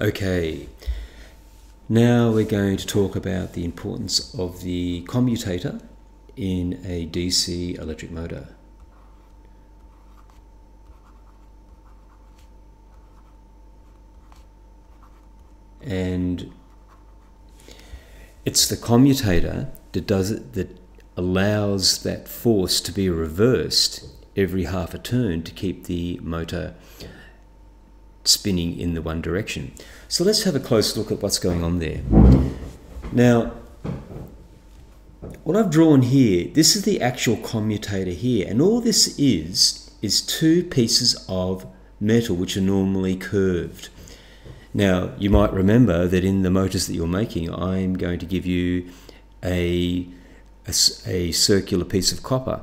Okay, now we're going to talk about the importance of the commutator in a DC electric motor. And it's the commutator that allows that force to be reversed every half a turn to keep the motor spinning in the one direction. So let's have a close look at what's going on there. Now, what I've drawn here, this is the actual commutator here, and all this is two pieces of metal which are normally curved. Now, you might remember that in the motors that you're making, I'm going to give you a circular piece of copper,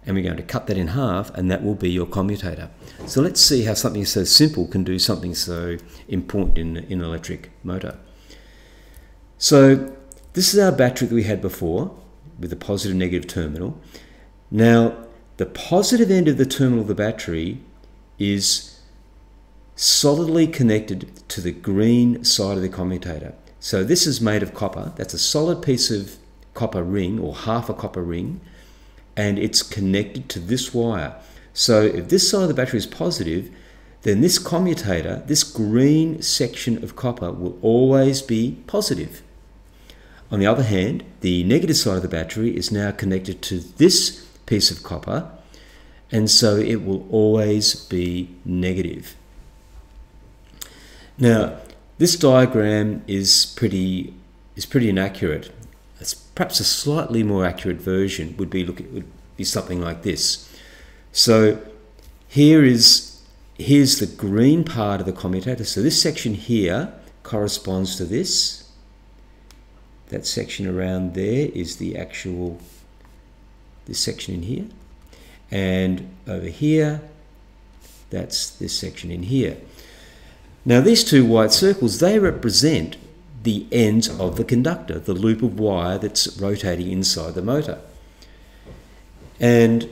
and we're going to cut that in half, and that will be your commutator. So let's see how something so simple can do something so important in an electric motor. So this is our battery that we had before with a positive and negative terminal. Now, the positive end of the terminal of the battery is solidly connected to the green side of the commutator. So this is made of copper. That's a solid piece of copper ring, or half a copper ring, and it's connected to this wire. So if this side of the battery is positive, then this commutator, this green section of copper, will always be positive. On the other hand, the negative side of the battery is now connected to this piece of copper, and so it will always be negative. Now, this diagram is pretty inaccurate. Perhaps a slightly more accurate version would be something like this. So here's the green part of the commutator. So this section here corresponds to this. That section around there is the actual, this section in here. And over here, that's this section in here. Now these two white circles, they represent the ends of the conductor, the loop of wire that's rotating inside the motor. And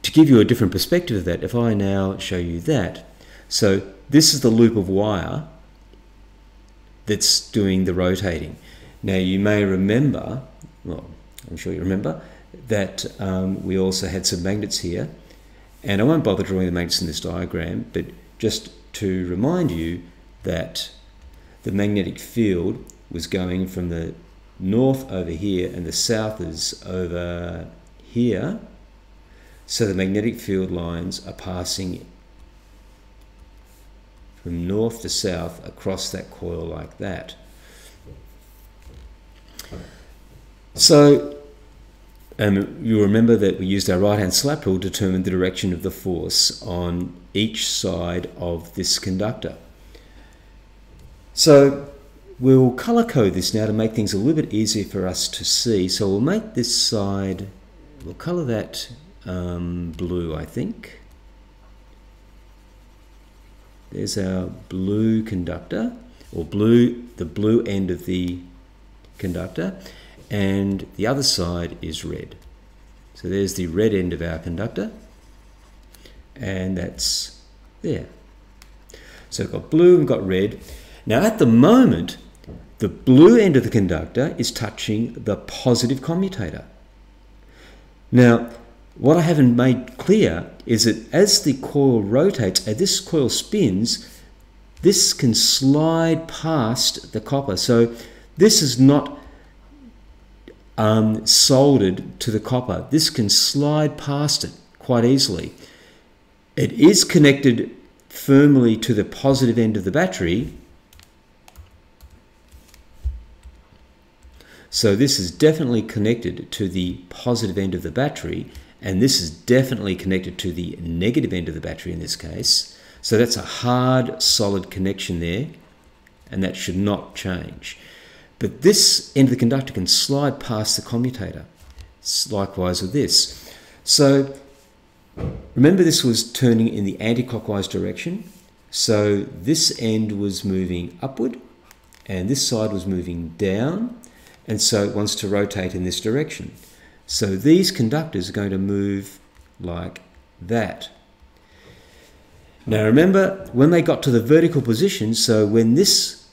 to give you a different perspective of that, if I now show you that, so this is the loop of wire that's doing the rotating. Now you may remember, well, I'm sure you remember, that we also had some magnets here, and I won't bother drawing the magnets in this diagram, but just to remind you that the magnetic field was going from the north over here and the south is over here. So the magnetic field lines are passing from north to south across that coil like that. So you'll remember that we used our right-hand slap rule to determine the direction of the force on each side of this conductor. So we'll color code this now to make things a little bit easier for us to see. So we'll make this side, we'll color that blue, I think. There's our blue conductor, or the blue end of the conductor, and the other side is red. So there's the red end of our conductor, and that's there. So we've got blue and got red. Now at the moment, the blue end of the conductor is touching the positive commutator. Now, what I haven't made clear is that as the coil rotates, as this coil spins, this can slide past the copper. So this is not soldered to the copper. This can slide past it quite easily. It is connected firmly to the positive end of the battery. So this is definitely connected to the positive end of the battery, and this is definitely connected to the negative end of the battery in this case. So that's a hard, solid connection there, and that should not change. But this end of the conductor can slide past the commutator. It's likewise with this. So remember, this was turning in the anti-clockwise direction. So this end was moving upward, and this side was moving down. And so it wants to rotate in this direction. So these conductors are going to move like that. Now remember, when they got to the vertical position, so when this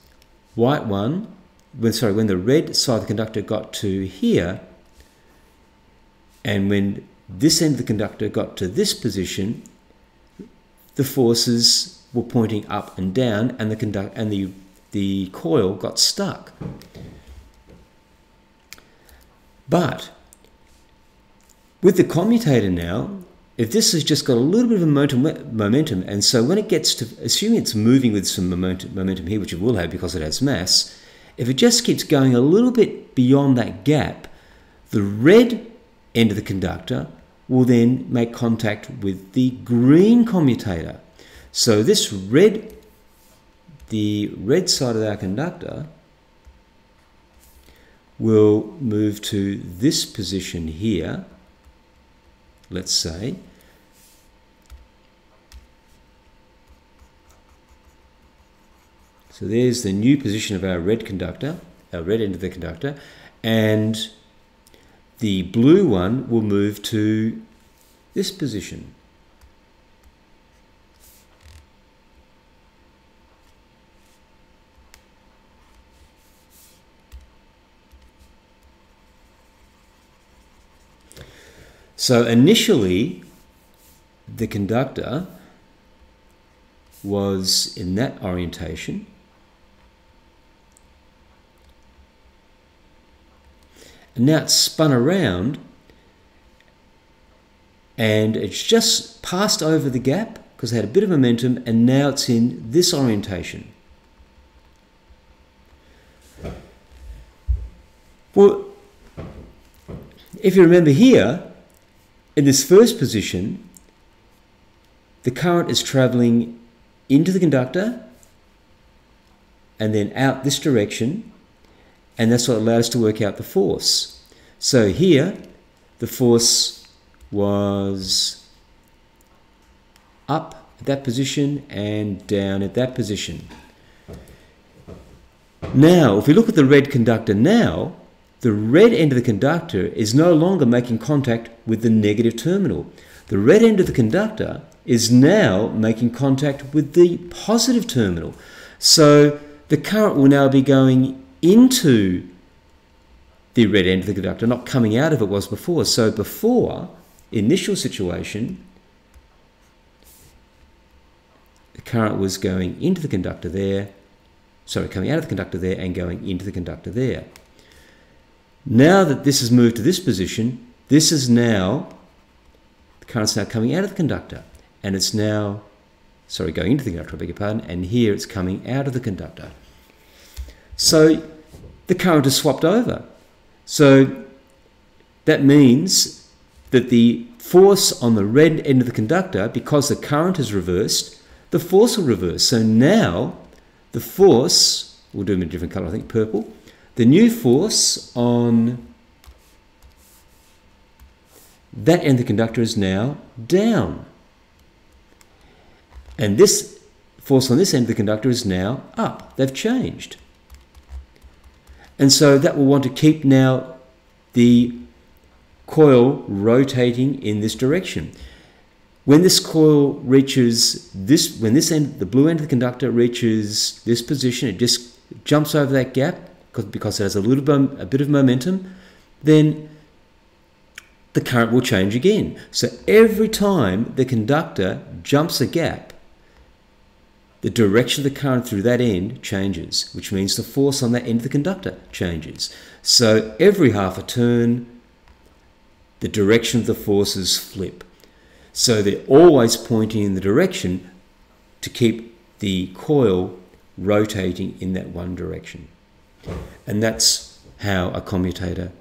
white one, when the red side of the conductor got to here, and when this end of the conductor got to this position, the forces were pointing up and down, and the coil got stuck. But with the commutator now, if this has just got a little bit of momentum, and so when it gets to, assuming it's moving with some momentum here, which it will have because it has mass, if it just keeps going a little bit beyond that gap, the red end of the conductor will then make contact with the green commutator. So this the red side of our conductor will move to this position here, let's say. So there's the new position of our red conductor, our red end of the conductor, and the blue one will move to this position. So initially, the conductor was in that orientation. And now it's spun around and it's just passed over the gap because it had a bit of momentum, and now it's in this orientation. Well, if you remember here, in this first position, the current is travelling into the conductor and then out this direction, and that's what allowed us to work out the force. So here, the force was up at that position and down at that position. Now, if we look at the red conductor now, the red end of the conductor is no longer making contact with the negative terminal. The red end of the conductor is now making contact with the positive terminal. So the current will now be going into the red end of the conductor, not coming out of it was before. So before, initial situation, the current was going into the conductor there, coming out of the conductor there and going into the conductor there. Now that this has moved to this position, this is now, the current's now coming out of the conductor, and it's now, going into the conductor, I beg your pardon, and here it's coming out of the conductor. So the current is swapped over. So that means that the force on the red end of the conductor, because the current is reversed, the force will reverse. So now the force, we'll do them in a different colour, I think purple, the new force on that end of the conductor is now down. And this force on this end of the conductor is now up. They've changed. And so that will want to keep now the coil rotating in this direction. When this coil reaches this, when this end, the blue end of the conductor reaches this position, it just jumps over that gap because it has a bit of momentum, then the current will change again. So every time the conductor jumps a gap, the direction of the current through that end changes, which means the force on that end of the conductor changes. So every half a turn, the direction of the forces flip. So they're always pointing in the direction to keep the coil rotating in that one direction. And that's how a commutator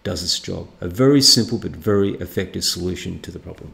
does its job. A very simple but very effective solution to the problem.